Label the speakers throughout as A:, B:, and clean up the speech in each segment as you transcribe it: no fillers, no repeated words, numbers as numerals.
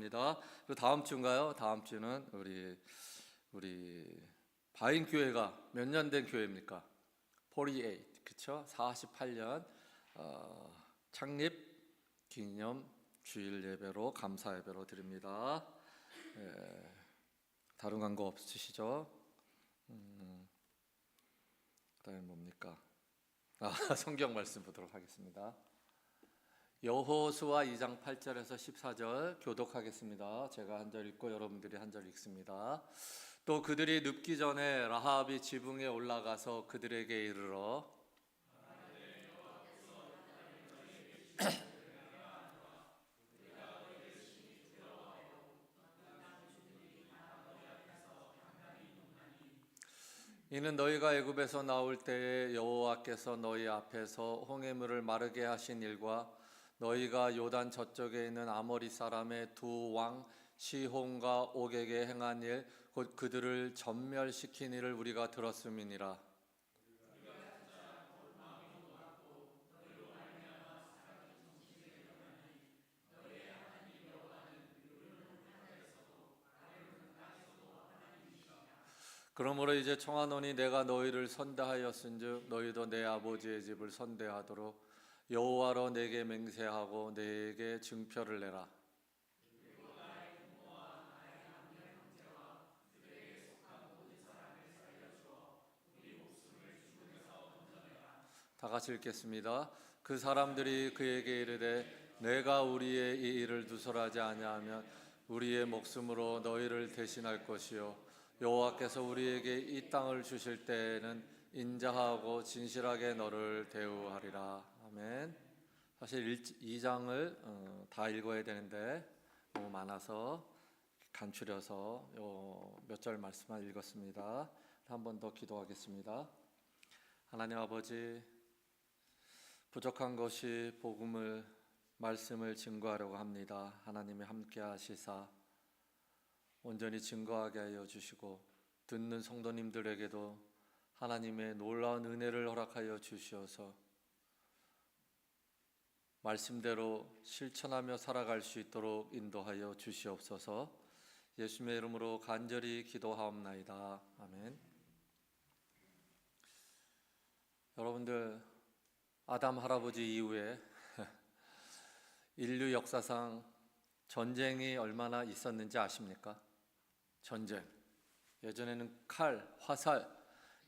A: 감사합니다. 그리고 다음 주인가요? 다음 주는 우리 바인교회가 몇 년 된 교회입니까? 48, 그렇죠? 48년 창립 기념 주일 예배로 감사 예배로 드립니다. 다른 광고 없으시죠? 그다음에 뭡니까? 성경 말씀 보도록 하겠습니다. 여호수아 2장 8절에서 14절 교독하겠습니다. 제가 한 절 읽고 여러분들이 한 절 읽습니다. 또 그들이 눕기 전에 라합이 지붕에 올라가서 그들에게 이르러 이는 너희가 애굽에서 나올 때에 여호와께서 너희 앞에서 홍해물을 마르게 하신 일과 너희가 요단 저쪽에 있는 아모리 사람의 두 왕 시혼과 옥에게 행한 일 곧 그들을 전멸시킨 일을 우리가 들었음이니라. 그러므로 이제 청하노니 내가 너희를 선대하였은즉 너희도 내 아버지의 집을 선대하도록 여호와로 내게 맹세하고 내게 증표를 내라. 다 같이 읽겠습니다. 그 사람들이 그에게 이르되 내가 우리의 이 일을 두설하지 아니하면 우리의 목숨으로 너희를 대신할 것이요 여호와께서 우리에게 이 땅을 주실 때에는 인자하고 진실하게 너를 대우하리라. 아멘. 사실 2장을 다 읽어야 되는데 너무 많아서 간추려서 몇 절 말씀만 읽었습니다. 한 번 더 기도하겠습니다. 하나님 아버지, 부족한 것이 복음을 말씀을 증거하려고 합니다. 하나님이 함께 하시사 온전히 증거하게 하여 주시고 듣는 성도님들에게도 하나님의 놀라운 은혜를 허락하여 주시어서 말씀대로 실천하며 살아갈 수 있도록 인도하여 주시옵소서. 예수님의 이름으로 간절히 기도하옵나이다. 아멘. 여러분들, 아담 할아버지 이후에 인류 역사상 전쟁이 얼마나 있었는지 아십니까? 전쟁. 예전에는 칼, 화살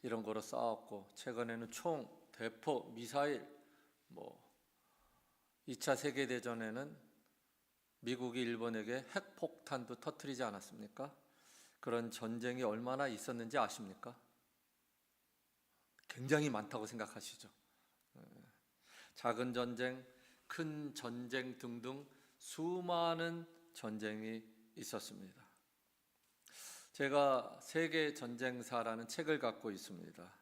A: 이런 거로 싸웠고 최근에는 총, 대포, 미사일 2차 세계대전에는 미국이 일본에게 핵폭탄도 터뜨리지 않았습니까? 그런 전쟁이 얼마나 있었는지 아십니까? 굉장히 많다고 생각하시죠? 작은 전쟁, 큰 전쟁 등등 수많은 전쟁이 있었습니다. 제가 세계 전쟁사라는 책을 갖고 있습니다.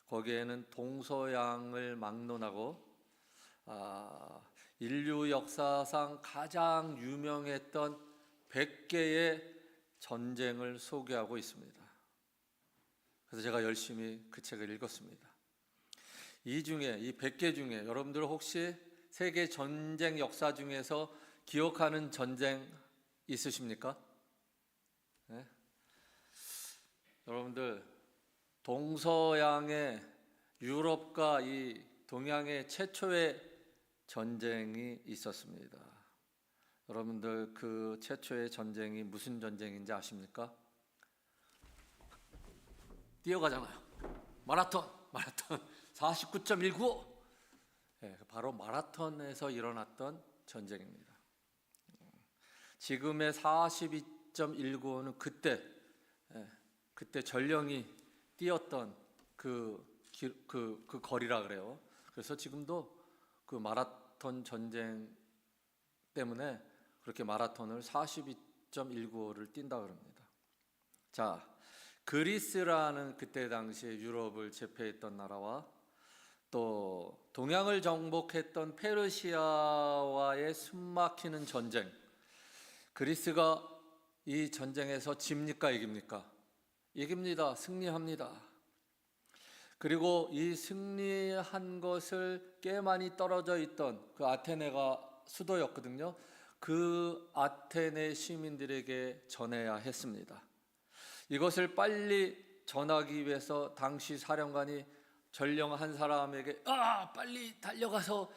A: 거기에는 동서양을 막론하고 인류 역사상 가장 유명했던 100개의 전쟁을 소개하고 있습니다. 그래서 제가 열심히 그 책을 읽었습니다. 이 100개 중에 여러분들 혹시 세계 전쟁 역사 중에서 기억하는 전쟁 있으십니까? 네? 여러분들, 동서양의 유럽과 이 동양의 최초의 전쟁이 있었습니다. 여러분들 그 최초의 전쟁이 무슨 전쟁인지 아십니까? 뛰어가잖아요. 마라톤 49.195. 바로 마라톤에서 일어났던 전쟁입니다. 지금의 42.195는 그때 전령이 뛰었던 그 거리라 그래요. 그래서 지금도 그 마라톤 전쟁 때문에 그렇게 마라톤을 42.195를 뛴다 그럽니다. 자, 그리스라는 그때 당시에 유럽을 제패했던 나라와 또 동양을 정복했던 페르시아와의 숨막히는 전쟁. 그리스가 이 전쟁에서 집니까 이깁니까? 이깁니다. 승리합니다. 그리고 이 승리한 것을 꽤 많이 떨어져 있던 그 아테네가 수도였거든요. 그 아테네 시민들에게 전해야 했습니다. 이것을 빨리 전하기 위해서 당시 사령관이 전령한 사람에게 빨리 달려가서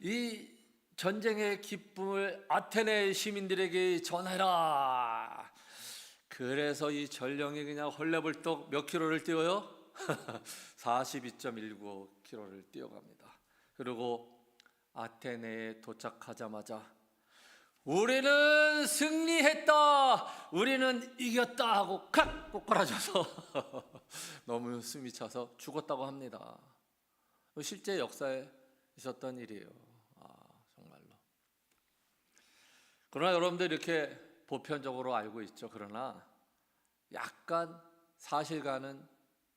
A: 이 전쟁의 기쁨을 아테네 시민들에게 전해라. 그래서 이 전령이 그냥 헐레벌떡 몇 킬로를 뛰어요? 42.19km를 뛰어갑니다. 그리고 아테네에 도착하자마자 우리는 승리했다, 우리는 이겼다 하고 칵 꼬꾸라져서 너무 숨이 차서 죽었다고 합니다. 실제 역사에 있었던 일이에요. 정말로. 그러나 여러분들 이렇게 보편적으로 알고 있죠. 그러나 약간 사실과는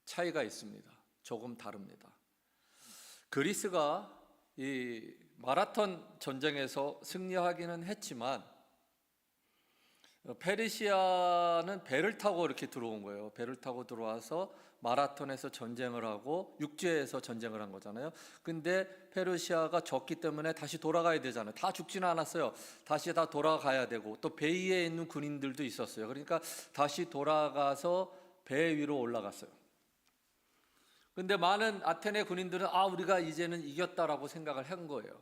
A: 차이가 있습니다. 조금 다릅니다. 그리스가 이 마라톤 전쟁에서 승리하기는 했지만 페르시아는 배를 타고 이렇게 들어온 거예요. 배를 타고 들어와서 마라톤에서 전쟁을 하고 육지에서 전쟁을 한 거잖아요. 근데 페르시아가 졌기 때문에 다시 돌아가야 되잖아요. 다 죽지는 않았어요. 다시 다 돌아가야 되고 또 배 위에 있는 군인들도 있었어요. 그러니까 다시 돌아가서 배 위로 올라갔어요. 근데 많은 아테네 군인들은 우리가 이제는 이겼다라고 생각을 한 거예요.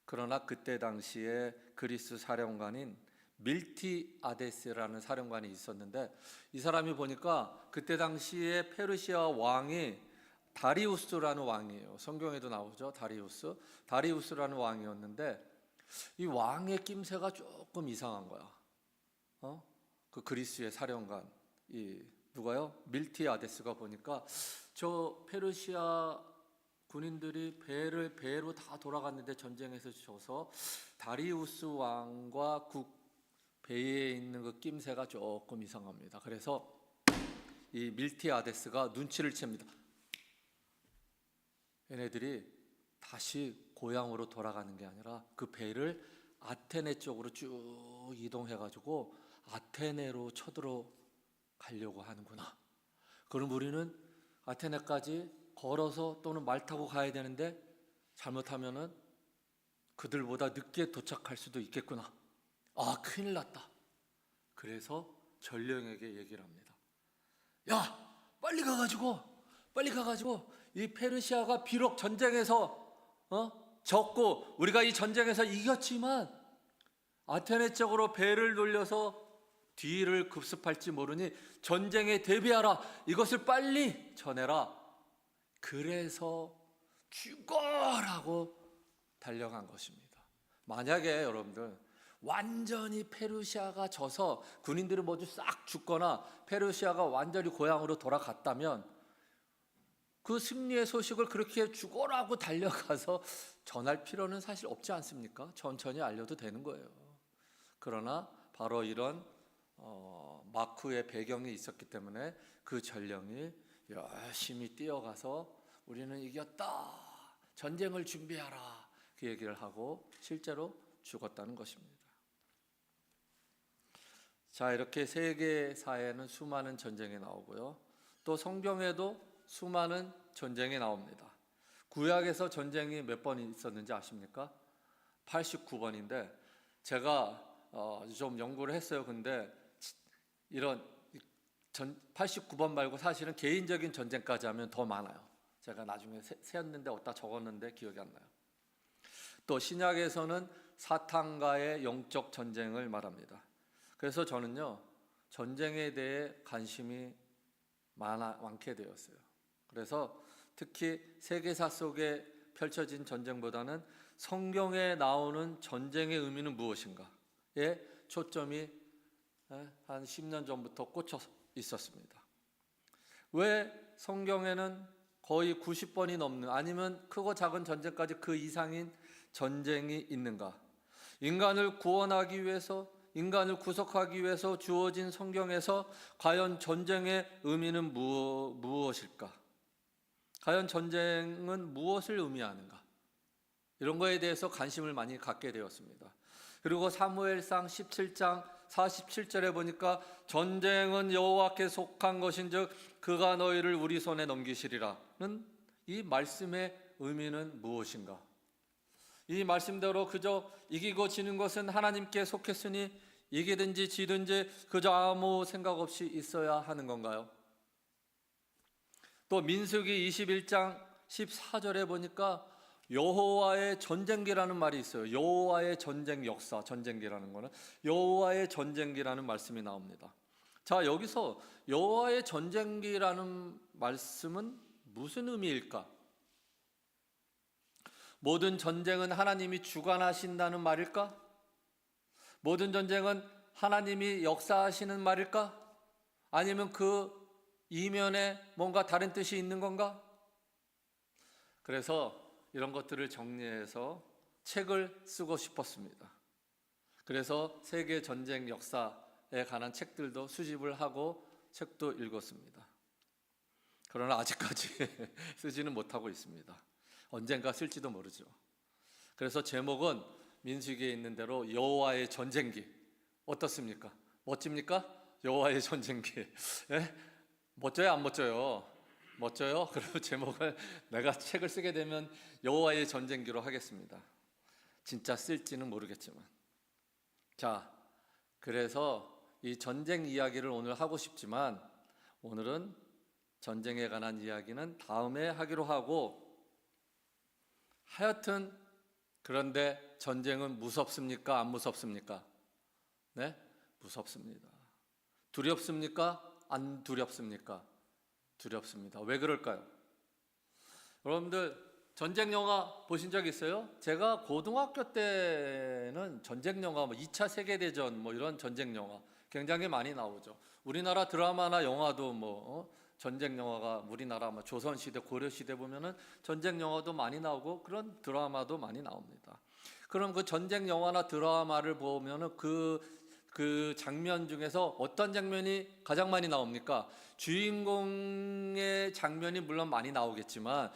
A: 그러나 그때 당시에 그리스 사령관인 밀티아데스라는 사령관이 있었는데 이 사람이 보니까 그때 당시에 페르시아 왕이 다리우스라는 왕이에요. 성경에도 나오죠. 다리우스라는 왕이었는데 이 왕의 낌새가 조금 이상한 거야. 그 그리스의 사령관 누가요? 밀티아데스가 보니까 저 페르시아 군인들이 배로 다 돌아갔는데 전쟁에서 져서 다리우스 왕과 배에 있는 그 낌새가 조금 이상합니다. 그래서 이 밀티아데스가 눈치를 챕니다. 얘네들이 다시 고향으로 돌아가는 게 아니라 그 배를 아테네 쪽으로 쭉 이동해가지고 아테네로 쳐들어가려고 하는구나. 그럼 우리는 아테네까지 걸어서 또는 말 타고 가야 되는데 잘못하면은 그들보다 늦게 도착할 수도 있겠구나. 큰일 났다. 그래서 전령에게 얘기를 합니다. 야, 빨리 가가지고 이 페르시아가 비록 전쟁에서 졌고 우리가 이 전쟁에서 이겼지만 아테네 쪽으로 배를 돌려서 뒤를 급습할지 모르니 전쟁에 대비하라. 이것을 빨리 전해라. 그래서 죽어라고 달려간 것입니다. 만약에 여러분들 완전히 페르시아가 져서 군인들이 모두 싹 죽거나 페르시아가 완전히 고향으로 돌아갔다면 그 승리의 소식을 그렇게 죽어라고 달려가서 전할 필요는 사실 없지 않습니까? 천천히 알려도 되는 거예요. 그러나 바로 이런 마크의 배경이 있었기 때문에 그 전령이 열심히 뛰어가서 우리는 이겼다, 전쟁을 준비하라, 그 얘기를 하고 실제로 죽었다는 것입니다. 자, 이렇게 세계사에는 수많은 전쟁이 나오고요. 또 성경에도 수많은 전쟁이 나옵니다. 구약에서 전쟁이 몇 번 있었는지 아십니까? 89번인데 제가 좀 연구를 했어요. 근데 이런 89번 말고 사실은 개인적인 전쟁까지 하면 더 많아요. 제가 나중에 세었는데 어디다 적었는데 기억이 안 나요. 또 신약에서는 사탄과의 영적 전쟁을 말합니다. 그래서 저는요, 전쟁에 대해 관심이 많게 되었어요. 그래서 특히 세계사 속에 펼쳐진 전쟁보다는 성경에 나오는 전쟁의 의미는 무엇인가에 초점이 한 10년 전부터 꽂혀 있었습니다. 왜 성경에는 거의 90번이 넘는, 아니면 크고 작은 전쟁까지 그 이상인 전쟁이 있는가? 인간을 구원하기 위해서, 인간을 구속하기 위해서 주어진 성경에서 과연 전쟁의 의미는 무엇일까? 과연 전쟁은 무엇을 의미하는가? 이런 거에 대해서 관심을 많이 갖게 되었습니다. 그리고 사무엘상 17장 47절에 보니까 전쟁은 여호와께 속한 것인즉 그가 너희를 우리 손에 넘기시리라는 이 말씀의 의미는 무엇인가? 이 말씀대로 그저 이기고 지는 것은 하나님께 속했으니 이기든지 지든지 그저 아무 생각 없이 있어야 하는 건가요? 또 민수기 21장 14절에 보니까 여호와의 전쟁기라는 말이 있어요. 여호와의 전쟁 역사, 전쟁기라는 거는 여호와의 전쟁기라는 말씀이 나옵니다. 자, 여기서 여호와의 전쟁기라는 말씀은 무슨 의미일까? 모든 전쟁은 하나님이 주관하신다는 말일까? 모든 전쟁은 하나님이 역사하시는 말일까? 아니면 그 이면에 뭔가 다른 뜻이 있는 건가? 그래서 이런 것들을 정리해서 책을 쓰고 싶었습니다. 그래서 세계 전쟁 역사에 관한 책들도 수집을 하고 책도 읽었습니다. 그러나 아직까지 쓰지는 못하고 있습니다. 언젠가 쓸지도 모르죠. 그래서 제목은 민수기에 있는 대로 여호와의 전쟁기. 어떻습니까? 멋집니까? 여호와의 전쟁기. 예? 멋져요, 안 멋져요? 멋져요? 그리고 제목을 내가 책을 쓰게 되면 여호와의 전쟁기로 하겠습니다. 진짜 쓸지는 모르겠지만. 자, 그래서 이 전쟁 이야기를 오늘 하고 싶지만 오늘은 전쟁에 관한 이야기는 다음에 하기로 하고, 하여튼 그런데 전쟁은 무섭습니까? 안 무섭습니까? 네? 무섭습니다. 두렵습니까? 안 두렵습니까? 두렵습니다. 왜 그럴까요? 여러분들 전쟁 영화 보신 적 있어요? 제가 고등학교 때는 전쟁 영화, 2차 세계대전 이런 전쟁 영화 굉장히 많이 나오죠. 우리나라 드라마나 영화도 전쟁 영화가 우리나라 조선시대, 고려시대 보면은 전쟁 영화도 많이 나오고 그런 드라마도 많이 나옵니다. 그럼 그 전쟁 영화나 드라마를 보면은 그 장면 중에서 어떤 장면이 가장 많이 나옵니까? 주인공의 장면이 물론 많이 나오겠지만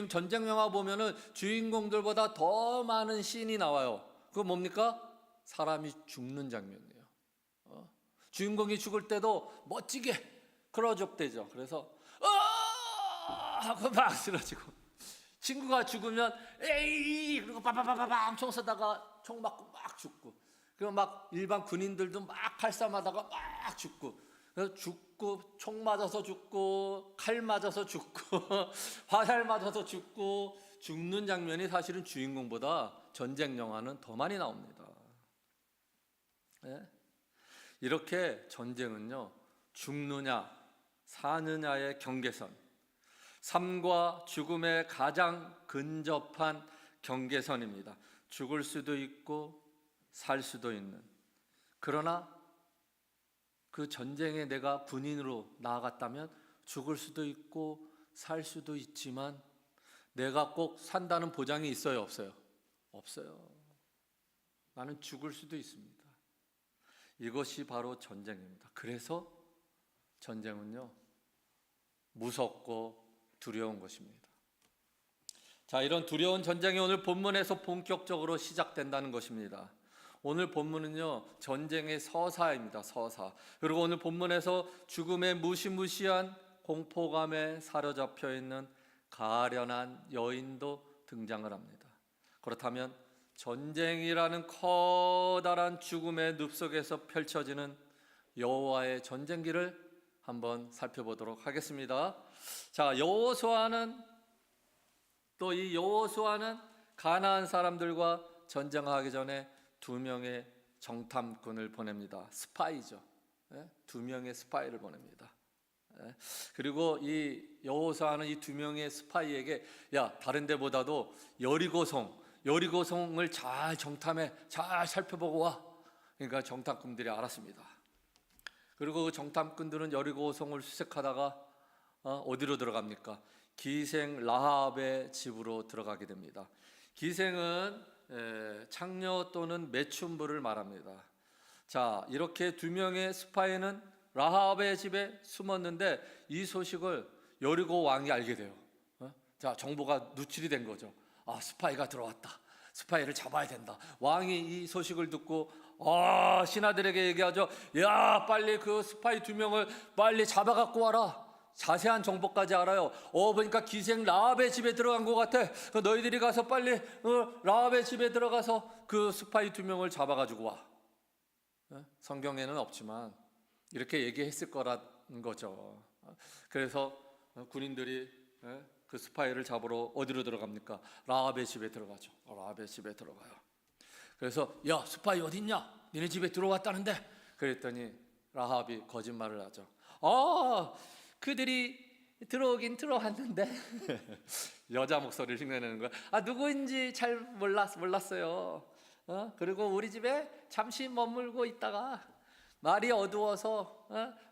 A: 전쟁 영화 보면은 주인공들보다 더 많은 씬이 나와요. 그거 뭡니까? 사람이 죽는 장면이에요. 주인공이 죽을 때도 멋지게 클로즈업되죠. 그래서 하고 막 쓰러지고, 친구가 죽으면 에이 그리고 빠바바바방 총 쏘다가 총 맞고 막 죽고, 그리고 막 일반 군인들도 막 칼싸움하다가 막 죽고, 그래서 죽고 총 맞아서 죽고 칼 맞아서 죽고 화살 맞아서 죽고, 죽는 장면이 사실은 주인공보다 전쟁 영화는 더 많이 나옵니다. 네? 이렇게 전쟁은요, 죽느냐 사느냐의 경계선, 삶과 죽음의 가장 근접한 경계선입니다. 죽을 수도 있고 살 수도 있는, 그러나 그 전쟁에 내가 군인으로 나아갔다면 죽을 수도 있고 살 수도 있지만 내가 꼭 산다는 보장이 있어요, 없어요? 없어요. 나는 죽을 수도 있습니다. 이것이 바로 전쟁입니다. 그래서 전쟁은요, 무섭고 두려운 것입니다. 자, 이런 두려운 전쟁이 오늘 본문에서 본격적으로 시작된다는 것입니다. 오늘 본문은요, 전쟁의 서사입니다. 서사. 그리고 오늘 본문에서 죽음의 무시무시한 공포감에 사로잡혀 있는 가련한 여인도 등장을 합니다. 그렇다면 전쟁이라는 커다란 죽음의 늪속에서 펼쳐지는 여호와의 전쟁기를 한번 살펴보도록 하겠습니다. 자, 여호수아는 가나안 사람들과 전쟁하기 전에 2명의 정탐꾼을 보냅니다. 스파이죠. 2명의 스파이를 보냅니다. 그리고 이 여호수아는 이 2명의 스파이에게, 야, 다른 데보다도 여리고성을 잘 정탐해, 잘 살펴보고 와. 그러니까 정탐꾼들이 알았습니다. 그리고 그 정탐꾼들은 여리고성을 수색하다가 어디로 들어갑니까? 기생 라합의 집으로 들어가게 됩니다. 기생은 창녀 또는 매춘부를 말합니다. 자, 이렇게 2명의 스파이는 라합의 집에 숨었는데 이 소식을 여리고 왕이 알게 돼요. 자, 정보가 누출이 된 거죠. 아, 스파이가 들어왔다. 스파이를 잡아야 된다. 왕이 이 소식을 듣고 신하들에게 얘기하죠. 야, 빨리 그 스파이 2명을 빨리 잡아갖고 와라. 자세한 정보까지 알아요. 보니까 기생 라합의 집에 들어간 것 같아. 너희들이 가서 빨리 라합의 집에 들어가서 그 스파이 2명을 잡아가지고 와. 성경에는 없지만 이렇게 얘기했을 거라는 거죠. 그래서 군인들이 그 스파이를 잡으러 어디로 들어갑니까? 라합의 집에 들어가죠. 라합의 집에 들어가요. 그래서 야, 스파이 어딨냐? 니네 집에 들어왔다는데. 그랬더니 라합이 거짓말을 하죠. 그들이 들어오긴 들어왔는데 여자 목소리를 흉내내는 거야. 누구인지 잘 몰랐어요. 그리고 우리 집에 잠시 머물고 있다가 날이 어두워서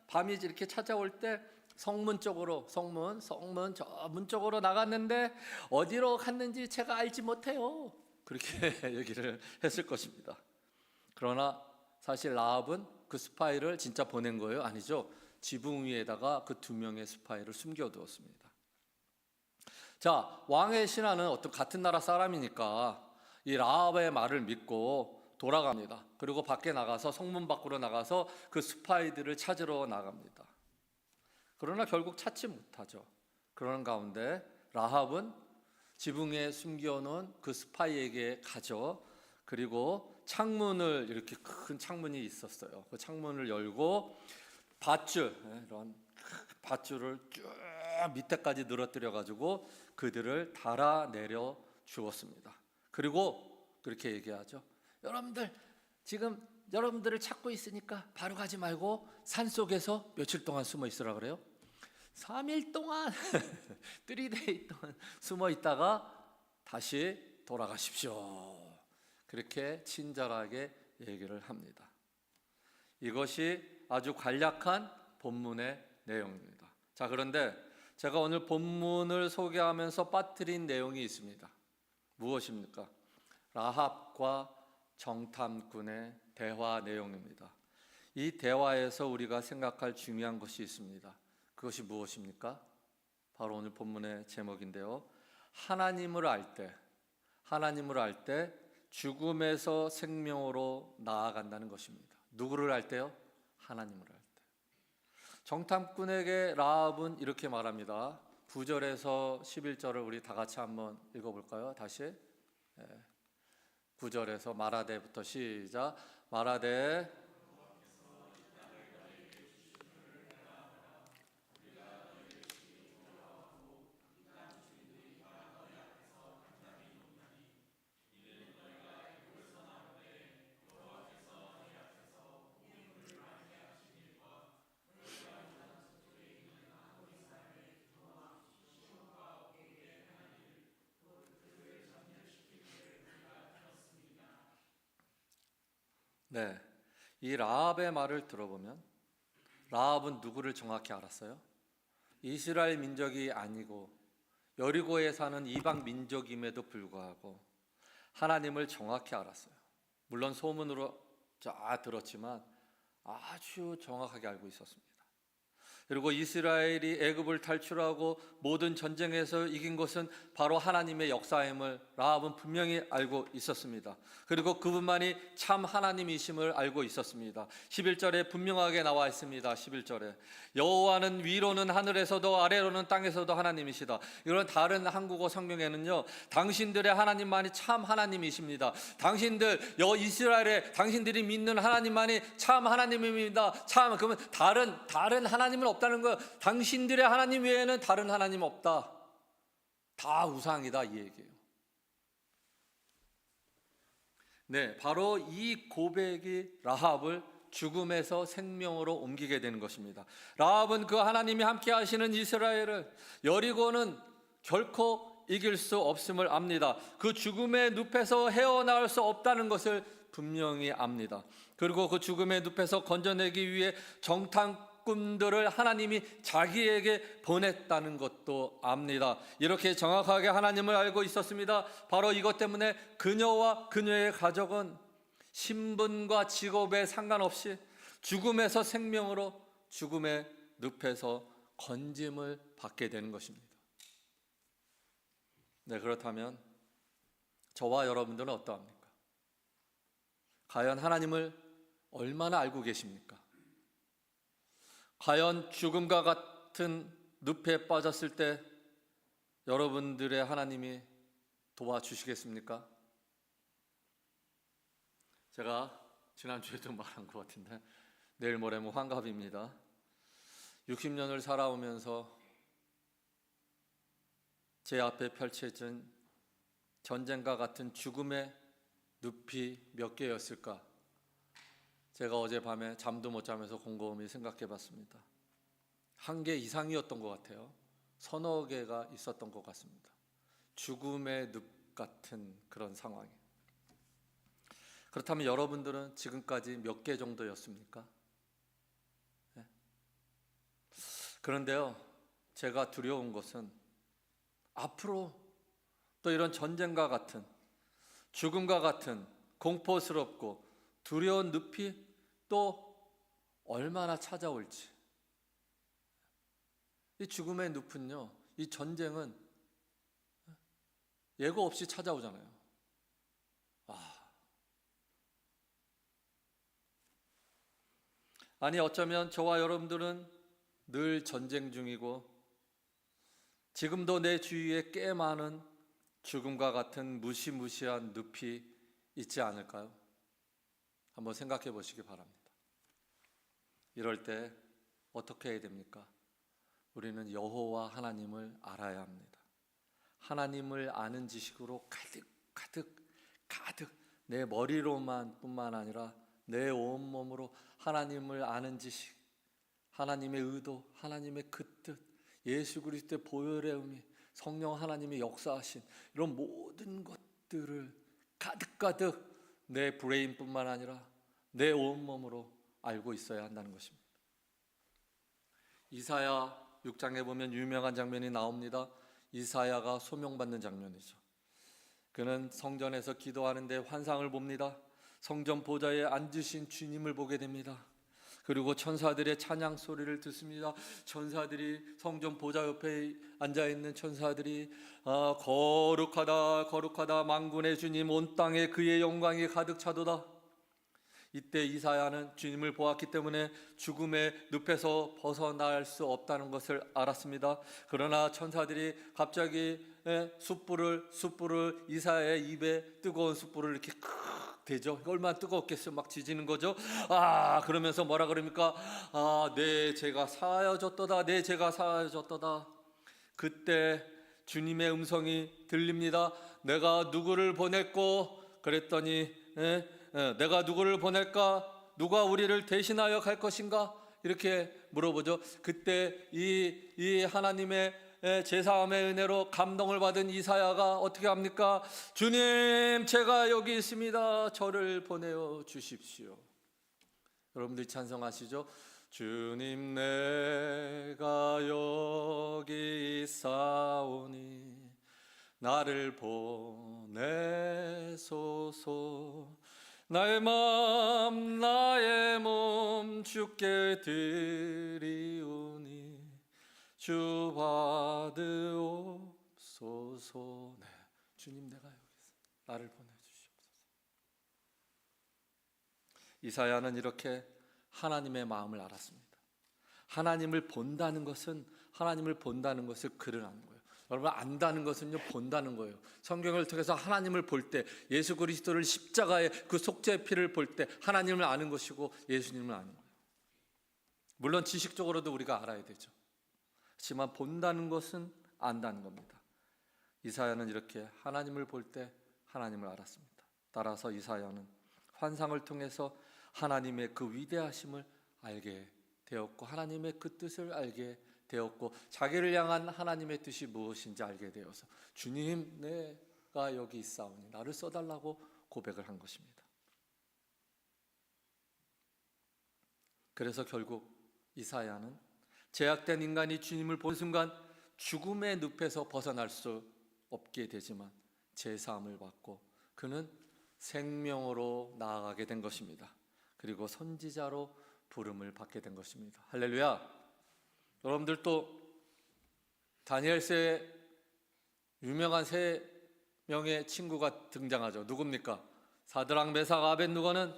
A: 밤이 이렇게 찾아올 때 성문 쪽으로 성문 저 문 쪽으로 나갔는데 어디로 갔는지 제가 알지 못해요. 그렇게 얘기를 했을 것입니다. 그러나 사실 라합은 그 스파이를 진짜 보낸 거예요? 아니죠. 지붕 위에다가 그 2명의 스파이를 숨겨두었습니다. 자, 왕의 신하는 어떤 같은 나라 사람이니까 이 라합의 말을 믿고 돌아갑니다. 그리고 밖에 나가서 성문 밖으로 나가서 그 스파이들을 찾으러 나갑니다. 그러나 결국 찾지 못하죠. 그러는 가운데 라합은 지붕 위에 숨겨놓은 그 스파이에게 가죠. 그리고 창문을, 이렇게 큰 창문이 있었어요. 그 창문을 열고 밧줄, 이런 밧줄을 쭉 밑에까지 늘어뜨려 가지고 그들을 달아내려 주었습니다. 그리고 그렇게 얘기하죠. 여러분들 지금 여러분들을 찾고 있으니까 바로 가지 말고 산속에서 며칠 동안 숨어 있으라 그래요? 3일 동안 3days 동안 숨어 있다가 다시 돌아가십시오. 그렇게 친절하게 얘기를 합니다. 이것이 아주 간략한 본문의 내용입니다. 자, 그런데 제가 오늘 본문을 소개하면서 빠뜨린 내용이 있습니다. 무엇입니까? 라합과 정탐꾼의 대화 내용입니다. 이 대화에서 우리가 생각할 중요한 것이 있습니다. 그것이 무엇입니까? 바로 오늘 본문의 제목인데요. 하나님을 알 때 죽음에서 생명으로 나아간다는 것입니다. 누구를 알 때요? 하나님을 알 때. 정탐꾼에게 라합은 이렇게 말합니다. 9절에서 11절을 우리 다 같이 한번 읽어볼까요? 다시 9절에서 말하되부터 시작. 말하되 이 라합의 말을 들어보면 라합은 누구를 정확히 알았어요? 이스라엘 민족이 아니고 여리고에 사는 이방 민족임에도 불구하고 하나님을 정확히 알았어요. 물론 소문으로 들었지만 아주 정확하게 알고 있었습니다. 그리고 이스라엘이 애굽을 탈출하고 모든 전쟁에서 이긴 것은 바로 하나님의 역사임을 라합은 분명히 알고 있었습니다. 그리고 그분만이 참 하나님이심을 알고 있었습니다. 11절에 분명하게 나와 있습니다. 11절에 여호와는 위로는 하늘에서도 아래로는 땅에서도 하나님이시다. 이런 다른 한국어 성경에는요, 당신들의 하나님만이 참 하나님이십니다. 이스라엘의 당신들이 믿는 하나님만이 참 하나님입니다. 참, 그러면 다른 하나님은 없다는 거예요. 당신들의 하나님 외에는 다른 하나님 없다. 다 우상이다, 이 얘기예요. 바로 이 고백이 라합을 죽음에서 생명으로 옮기게 되는 것입니다. 라합은 그 하나님이 함께 하시는 이스라엘을, 여리고는 결코 이길 수 없음을 압니다. 그 죽음의 늪에서 헤어나올 수 없다는 것을 분명히 압니다. 그리고 그 죽음의 늪에서 건져내기 위해 정탐꾼들을 하나님이 자기에게 보냈다는 것도 압니다. 이렇게 정확하게 하나님을 알고 있었습니다. 바로 이것 때문에 그녀와 그녀의 가족은 신분과 직업에 상관없이 죽음에서 생명으로, 죽음의 늪에서 건짐을 받게 되는 것입니다. 그렇다면 저와 여러분들은 어떠합니까? 과연 하나님을 얼마나 알고 계십니까? 과연 죽음과 같은 늪에 빠졌을 때 여러분들의 하나님이 도와주시겠습니까? 제가 지난주에도 말한 것 같은데 내일 모레면 환갑입니다. 60년을 살아오면서 제 앞에 펼쳐진 전쟁과 같은 죽음의 늪이 몇 개였을까? 제가 어젯밤에 잠도 못 자면서 곰곰이 생각해 봤습니다. 1개 이상이었던 것 같아요. 서너 개가 있었던 것 같습니다. 죽음의 늪 같은 그런 상황이. 그렇다면 여러분들은 지금까지 몇 개 정도였습니까? 네. 그런데요, 제가 두려운 것은 앞으로 또 이런 전쟁과 같은, 죽음과 같은 공포스럽고 두려운 늪이 또 얼마나 찾아올지. 이 죽음의 늪은요, 이 전쟁은 예고 없이 찾아오잖아요. 아니 어쩌면 저와 여러분들은 늘 전쟁 중이고 지금도 내 주위에 꽤 많은 죽음과 같은 무시무시한 늪이 있지 않을까요? 한번 생각해 보시기 바랍니다. 이럴 때 어떻게 해야 됩니까? 우리는 여호와 하나님을 알아야 합니다. 하나님을 아는 지식으로 가득 내 머리로만 뿐만 아니라 내 온몸으로 하나님을 아는 지식, 하나님의 의도, 하나님의 그 뜻, 예수 그리스도의 보혈의 의미, 성령 하나님의 역사하신 이런 모든 것들을 가득 내 브레인뿐만 아니라 내 온몸으로 알고 있어야 한다는 것입니다. 이사야 6장에 보면 유명한 장면이 나옵니다. 이사야가 소명받는 장면이죠. 그는 성전에서 기도하는데 환상을 봅니다. 성전 보좌에 앉으신 주님을 보게 됩니다. 그리고 천사들의 찬양 소리를 듣습니다. 천사들이 성전 보좌 옆에 앉아있는 천사들이 거룩하다 거룩하다 만군의 주님 온 땅에 그의 영광이 가득 차도다. 이때 이사야는 주님을 보았기 때문에 죽음의 늪에서 벗어날 수 없다는 것을 알았습니다. 그러나 천사들이 갑자기 숯불을 이사야의 입에 뜨거운 숯불을 이렇게 대죠. 얼마나 뜨겁겠어요. 막 지지는 거죠. 그러면서 뭐라 그럽니까? 내 죄가 사하여졌도다. 내 죄가 사하여졌도다. 그때 주님의 음성이 들립니다. 내가 누구를 보냈고 그랬더니 내가 누구를 보낼까? 누가 우리를 대신하여 갈 것인가? 이렇게 물어보죠. 그때 이 하나님의 제사함의 은혜로 감동을 받은 이사야가 어떻게 합니까? 주님, 제가 여기 있습니다. 저를 보내어 주십시오. 여러분들 찬송하시죠? 주님, 내가 여기 있사오니 나를 보내소서. 나의 마음 나의 몸 주께 드리오니 주 받으옵소서. 네, 주님 내가 여기 있습니다. 나를 보내주시옵소서. 이사야는 이렇게 하나님의 마음을 알았습니다. 하나님을 본다는 것은 그를 아는 거예요. 여러분, 안다는 것은요, 본다는 거예요. 성경을 통해서 하나님을 볼 때, 예수 그리스도를 십자가의 그 속죄의 피를 볼 때 하나님을 아는 것이고 예수님을 아는 거예요. 물론 지식적으로도 우리가 알아야 되죠. 하지만 본다는 것은 안다는 겁니다. 이사야는 이렇게 하나님을 볼 때 하나님을 알았습니다. 따라서 이사야는 환상을 통해서 하나님의 그 위대하심을 알게 되었고 하나님의 그 뜻을 알게 되었고 자기를 향한 하나님의 뜻이 무엇인지 알게 되어서 주님, 내가 여기 있사오니 나를 써달라고 고백을 한 것입니다. 그래서 결국 이사야는 제약된 인간이 주님을 본 순간 죽음의 늪에서 벗어날 수 없게 되지만 제사함을 받고 그는 생명으로 나아가게 된 것입니다. 그리고 선지자로 부름을 받게 된 것입니다. 할렐루야. 여러분들 또 다니엘서에 유명한 세 명의 친구가 등장하죠. 누굽니까? 사드락, 메삭, 아벳느고는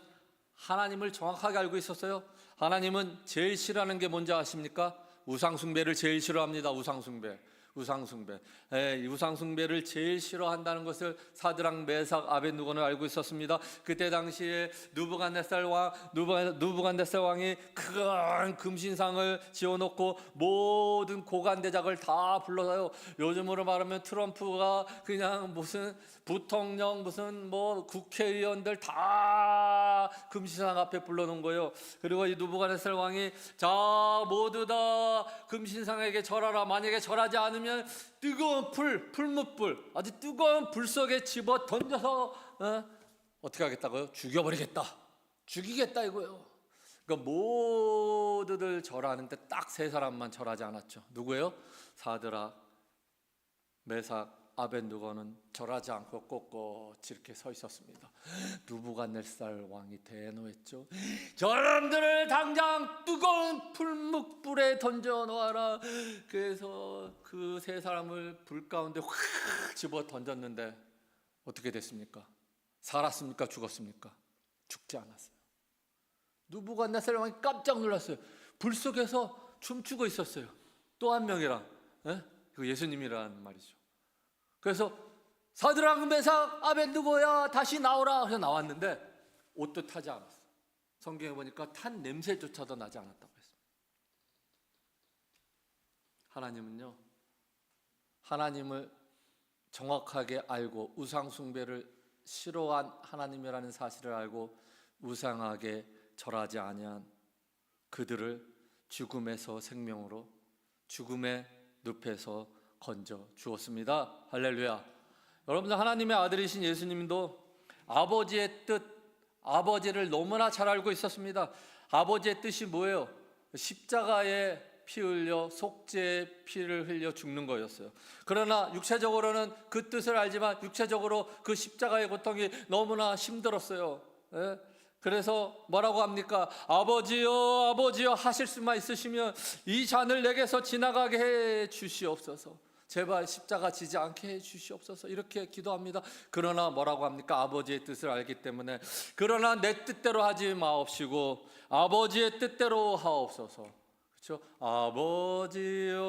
A: 하나님을 정확하게 알고 있었어요. 하나님은 제일 싫어하는 게 뭔지 아십니까? 우상숭배를 제일 싫어합니다. 우상숭배. 이 우상숭배를 제일 싫어한다는 것을 사드락, 메삭, 아벳느고는 알고 있었습니다. 그때 당시에 느부갓네살 왕이 큰 금신상을 지어놓고 모든 고관대작을 다 불러서요. 요즘으로 말하면 트럼프가 그냥 무슨 부통령, 무슨 뭐 국회의원들 다 금신상 앞에 불러놓은 거예요. 그리고 이 느부갓네살 왕이 자, 모두 다 금신상에게 절하라. 만약에 절하지 않으면 뜨거운 풀무불, 아주 뜨거운 불 속에 집어 던져서 어떻게 하겠다고요? 죽이겠다 이거예요. 그러니까 모두들 절하는데 딱 세 사람만 절하지 않았죠. 누구예요? 사드락, 메삭, 아벳느고는 절하지 않고 꼿꼿이 이렇게 서 있었습니다. 느부갓네살 왕이 대노했죠. 저놈들을 당장 뜨거운 풀무불에 던져 놓아라. 그래서 그 세 사람을 불 가운데 확 집어 던졌는데 어떻게 됐습니까? 살았습니까? 죽었습니까? 죽지 않았어요. 느부갓네살 왕이 깜짝 놀랐어요. 불 속에서 춤추고 있었어요. 또 한 명이랑, 그 예수님이라는 말이죠. 그래서 사드락, 메삭, 아벳느고야 다시 나오라. 그래서 나왔는데 옷도 타지 않았어. 성경에 보니까 탄 냄새조차도 나지 않았다고 했습니다. 하나님은요, 하나님을 정확하게 알고 우상 숭배를 싫어한 하나님이라는 사실을 알고 우상하게 절하지 아니한 그들을 죽음에서 생명으로, 죽음의 늪에서 건져 주었습니다. 할렐루야. 여러분들, 하나님의 아들이신 예수님도 아버지의 뜻, 아버지를 너무나 잘 알고 있었습니다. 아버지의 뜻이 뭐예요? 십자가에 피 흘려, 속죄의 피를 흘려 죽는 거였어요. 그러나 육체적으로는 그 뜻을 알지만 육체적으로 그 십자가의 고통이 너무나 힘들었어요. 그래서 뭐라고 합니까? 아버지여, 아버지여 하실 수만 있으시면 이 잔을 내게서 지나가게 해 주시옵소서. 제발 십자가 지지 않게 해 주시옵소서. 이렇게 기도합니다. 그러나 뭐라고 합니까? 아버지의 뜻을 알기 때문에 그러나 내 뜻대로 하지 마옵시고 아버지의 뜻대로 하옵소서. 그렇죠? 아버지여,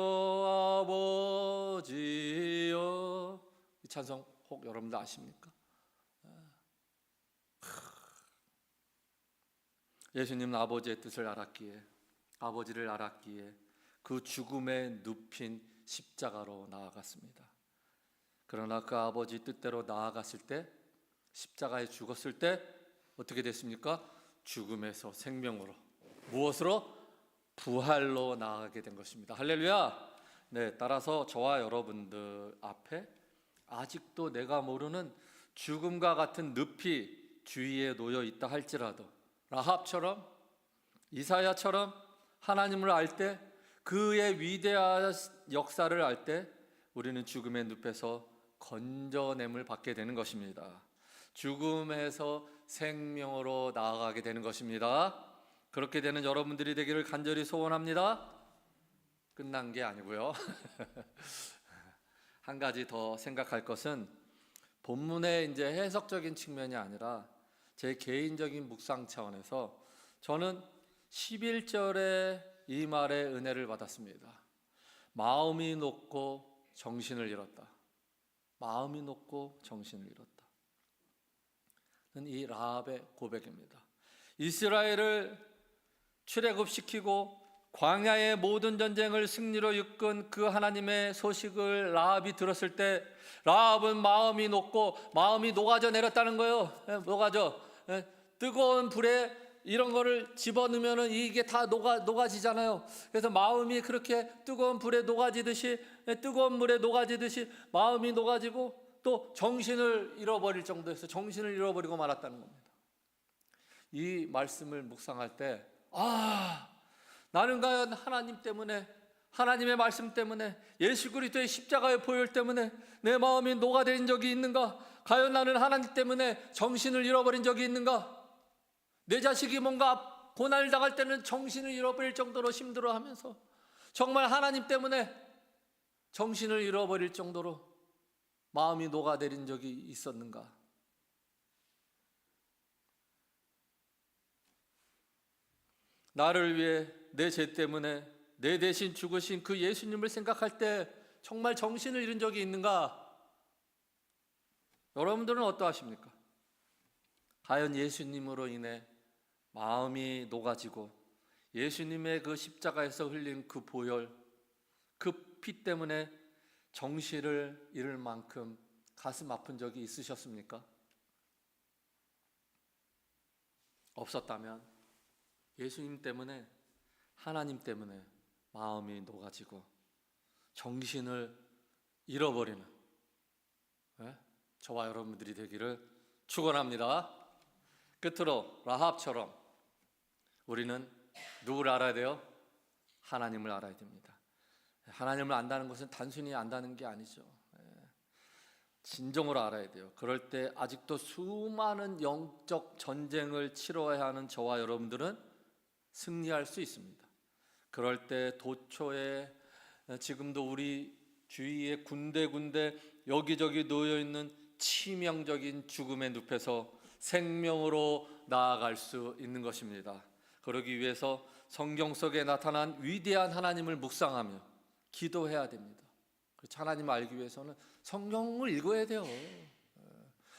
A: 아버지여. 이 찬송 혹 여러분들 아십니까? 예수님은 아버지의 뜻을 알았기에, 아버지를 알았기에 그 죽음에 눕힌 십자가로 나아갔습니다. 그러나 그 아버지 뜻대로 나아갔을 때, 십자가에 죽었을 때 어떻게 됐습니까? 죽음에서 생명으로, 무엇으로? 부활로 나아가게 된 것입니다. 할렐루야. 네, 따라서 저와 여러분들 앞에 아직도 내가 모르는 죽음과 같은 늪이 주위에 놓여 있다 할지라도 라합처럼, 이사야처럼 하나님을 알 때, 그의 위대한 역사를 알 때 우리는 죽음의 늪에서 건져냄을 받게 되는 것입니다. 죽음에서 생명으로 나아가게 되는 것입니다. 그렇게 되는 여러분들이 되기를 간절히 소원합니다. 끝난 게 아니고요. 한 가지 더 생각할 것은 본문의 이제 해석적인 측면이 아니라 제 개인적인 묵상 차원에서 저는 11절에 이 말의 은혜를 받았습니다. 마음이 높고 정신을 잃었다. 마음이 높고 정신을 잃었다. 이 라합의 고백입니다. 이스라엘을 출애굽시키고 광야의 모든 전쟁을 승리로 이끈 그 하나님의 소식을 라합이 들었을 때 라합은 마음이 녹고 마음이 녹아져 내렸다는 거예요. 녹아져. 뜨거운 불에 이런 거를 집어넣으면 이게 다 녹아지잖아요. 그래서 마음이 그렇게 뜨거운 불에 녹아지듯이, 뜨거운 물에 녹아지듯이 마음이 녹아지고 또 정신을 잃어버릴 정도에서 정신을 잃어버리고 말았다는 겁니다. 이 말씀을 묵상할 때 나는 과연 하나님 때문에, 하나님의 말씀 때문에, 예수 그리스도의 십자가의 보혈 때문에 내 마음이 녹아내린 적이 있는가? 과연 나는 하나님 때문에 정신을 잃어버린 적이 있는가? 내 자식이 뭔가 고난을 당할 때는 정신을 잃어버릴 정도로 힘들어하면서 정말 하나님 때문에 정신을 잃어버릴 정도로 마음이 녹아내린 적이 있었는가? 나를 위해, 내 죄 때문에, 내 대신 죽으신 그 예수님을 생각할 때 정말 정신을 잃은 적이 있는가? 여러분들은 어떠하십니까? 과연 예수님으로 인해 마음이 녹아지고 예수님의 그 십자가에서 흘린 그 보혈, 그 피 때문에 정신을 잃을 만큼 가슴 아픈 적이 있으셨습니까? 없었다면 예수님 때문에, 하나님 때문에 마음이 녹아지고 정신을 잃어버리는 저와 여러분들이 되기를 축원합니다. 끝으로 라합처럼 우리는 누구를 알아야 돼요? 하나님을 알아야 됩니다. 하나님을 안다는 것은 단순히 안다는 게 아니죠. 진정으로 알아야 돼요. 그럴 때 아직도 수많은 영적 전쟁을 치러야 하는 저와 여러분들은 승리할 수 있습니다. 그럴 때 도초에 지금도 우리 주위에 군데군데 여기저기 놓여있는 치명적인 죽음의 늪에서 생명으로 나아갈 수 있는 것입니다. 그러기 위해서 성경 속에 나타난 위대한 하나님을 묵상하며 기도해야 됩니다. 하나님을 알기 위해서는 성경을 읽어야 돼요.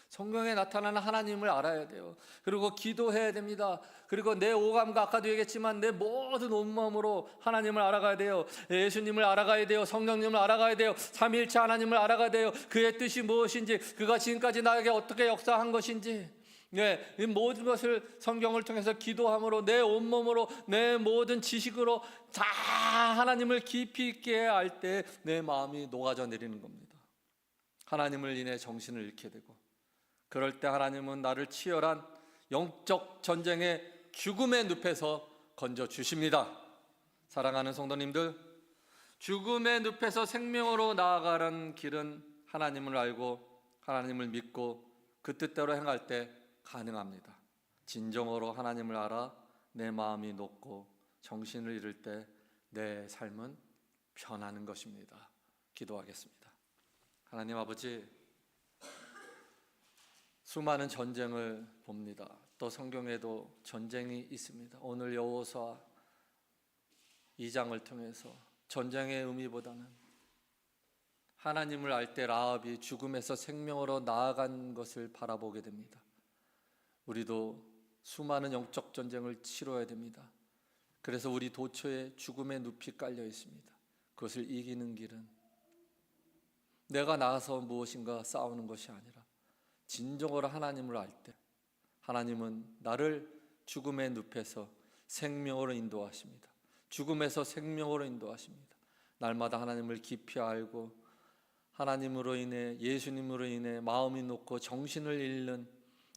A: 성경에 나타나는 하나님을 알아야 돼요. 그리고 기도해야 됩니다. 그리고 내 오감과 아까도 얘기했지만 내 모든 온마음으로 하나님을 알아가야 돼요. 예수님을 알아가야 돼요. 성령님을 알아가야 돼요. 삼위일체 하나님을 알아가야 돼요. 그의 뜻이 무엇인지, 그가 지금까지 나에게 어떻게 역사한 것인지, 이 모든 것을 성경을 통해서 기도함으로 내 온몸으로 내 모든 지식으로 다 하나님을 깊이 있게 알 때 내 마음이 녹아져 내리는 겁니다. 하나님을 인해 정신을 잃게 되고, 그럴 때 하나님은 나를 치열한 영적 전쟁의 죽음의 늪에서 건져 주십니다. 사랑하는 성도님들, 죽음의 늪에서 생명으로 나아가는 길은 하나님을 알고 하나님을 믿고 그 뜻대로 행할 때 가능합니다. 진정으로 하나님을 알아 내 마음이 녹고 정신을 잃을 때 내 삶은 변하는 것입니다. 기도하겠습니다. 하나님 아버지, 수많은 전쟁을 봅니다. 또 성경에도 전쟁이 있습니다. 오늘 여호수아 2장을 통해서 전쟁의 의미보다는 하나님을 알 때 라합이 죽음에서 생명으로 나아간 것을 바라보게 됩니다. 우리도 수많은 영적 전쟁을 치러야 됩니다. 그래서 우리 도처에 죽음의 늪이 깔려 있습니다. 그것을 이기는 길은 내가 나가서 무엇인가 싸우는 것이 아니라 진정으로 하나님을 알 때 하나님은 나를 죽음의 늪에서 생명으로 인도하십니다. 죽음에서 생명으로 인도하십니다. 날마다 하나님을 깊이 알고 하나님으로 인해, 예수님으로 인해 마음이 녹고 정신을 잃는,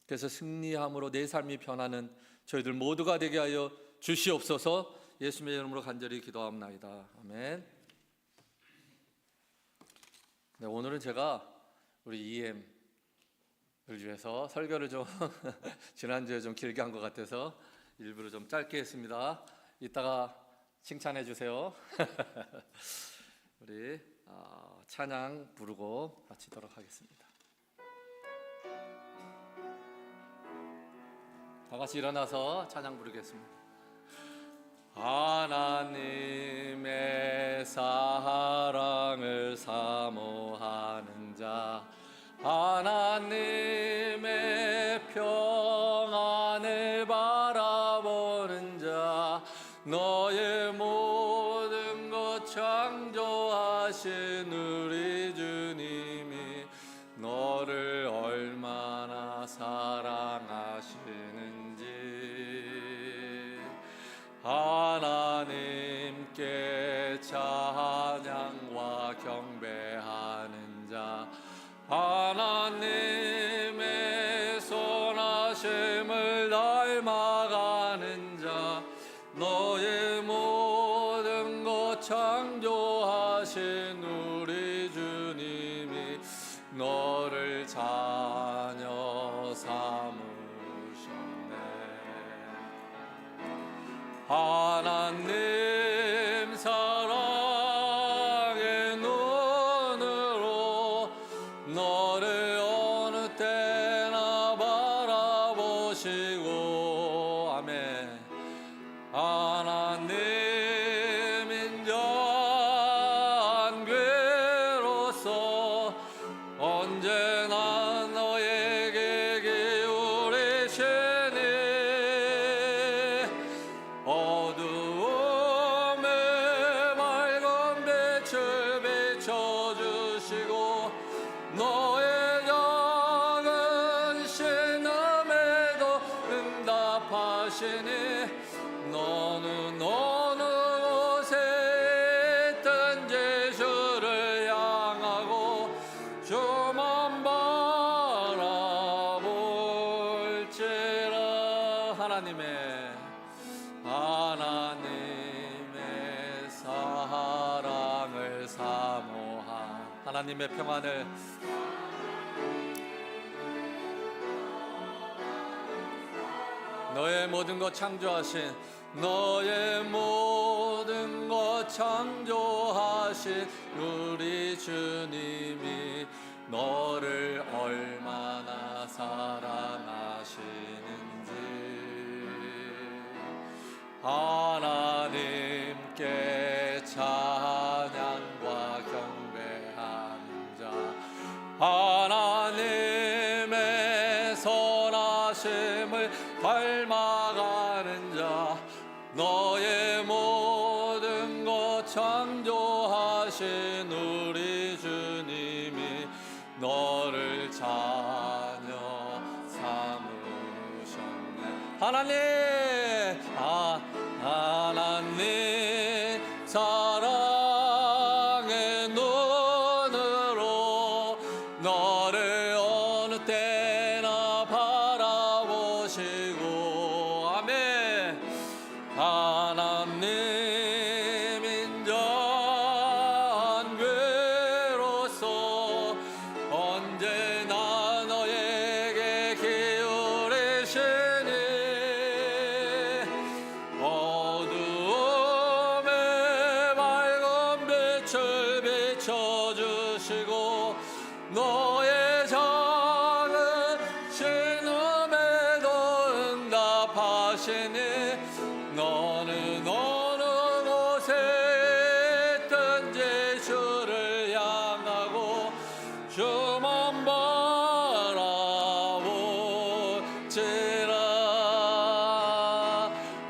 A: 그래서 승리함으로 내 삶이 변하는 저희들 모두가 되게 하여 주시옵소서. 예수님의 이름으로 간절히 기도합나이다. 아멘. 네, 오늘은 제가 우리 EM을 위해서 설교를 좀 지난주에 좀 길게 한 것 같아서 일부러 좀 짧게 했습니다. 이따가 칭찬해 주세요. 우리 찬양 부르고 마치도록 하겠습니다. 다 같이 일어나서 찬양 부르겠습니다. 하나님의 사랑을 사모하는 자, 하나님의 평안을 바라보는 자, 너의 모든 것 창조하신 우리 주님이 너를 얼마나 사랑하시는지 하나님께 찬양과 경배하는 자, 하나님의 선하심을 닮아가는 자, 너의 모든 것 창조하신 우리 주님이 너를 자녀 삼으셨네. 하나님 사랑의 눈으로 너를 어느 때나 바라보시고, 아멘. 하나님 하나님의 평안을 너의 모든 것 창조하신 너의 모든 것 창조하신 우리 주님이 너를 얼마나 사랑하시는지 하나님께 찬양과 경배하는 자 하나님의 선하심을 닮아가는 자 너의 모든 것 창조하신 우리 주님이 너를 자녀 삼으셨네. 하나님 사랑의 눈으로 너를 어느 때나 바라보시고 아멘. 하나님 인자한죄로서 언제나 너에게 기울이시니 어두움에 밝은 빛을 비춰주시고 너의 작은 신음에도 응답하시니 너는 어느 곳에 있든지 주를 향하고 주만 바라볼지라.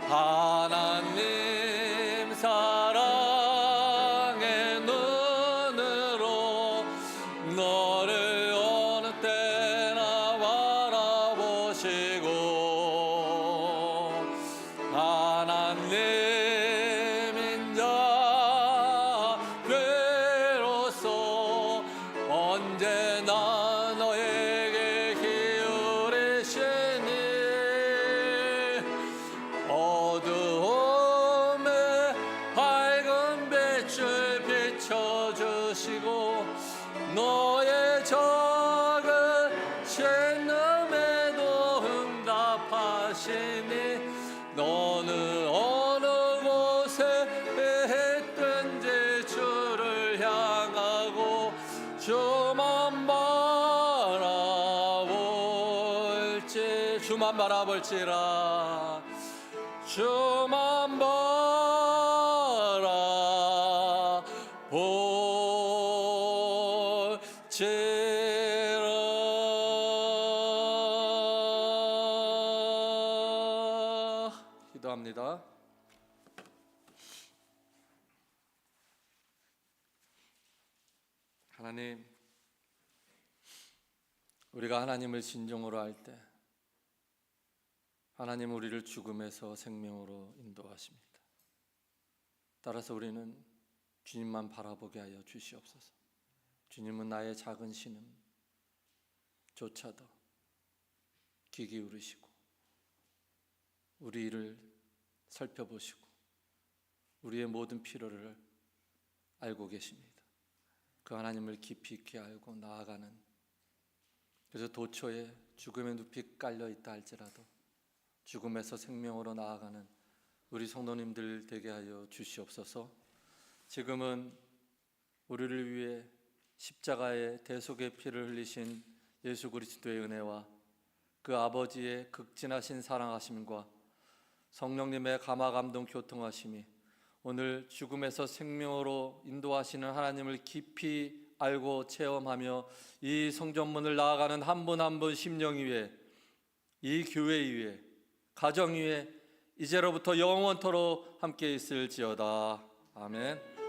A: 하나님 사랑의 눈으로 너를 어느 때나 바라보시고 하나님 인자죄로서 언제나 너에게 기울이시니 어두움에 밝은 빛을 비춰주시고 너의 작은 신음에도 응답하시니 너는 어느 곳에 있든지 주를 향하고 주만 바라볼지라. 주만 바라볼지라. 기도합니다. 하나님, 우리가 하나님을 진정으로 할 때 하나님 우리를 죽음에서 생명으로 인도하십니다. 따라서 우리는 주님만 바라보게 하여 주시옵소서. 주님은 나의 작은 신음조차도 귀 기울이시고 우리 일을 살펴보시고 우리의 모든 필요를 알고 계십니다. 그 하나님을 깊이 있게 알고 나아가는, 그래서 도처에 죽음의 늪이 깔려 있다 할지라도 죽음에서 생명으로 나아가는 우리 성도님들 되게 하여 주시옵소서. 지금은 우리를 위해 십자가의 대속의 피를 흘리신 예수 그리스도의 은혜와 그 아버지의 극진하신 사랑하심과 성령님의 감화 감동 교통하심이 오늘 죽음에서 생명으로 인도하시는 하나님을 깊이 알고 체험하며 이 성전문을 나아가는 한 분 한 분 심령 위에, 이 교회 위에, 가정 위에 이제로부터 영원토록 함께 있을지어다. 아멘.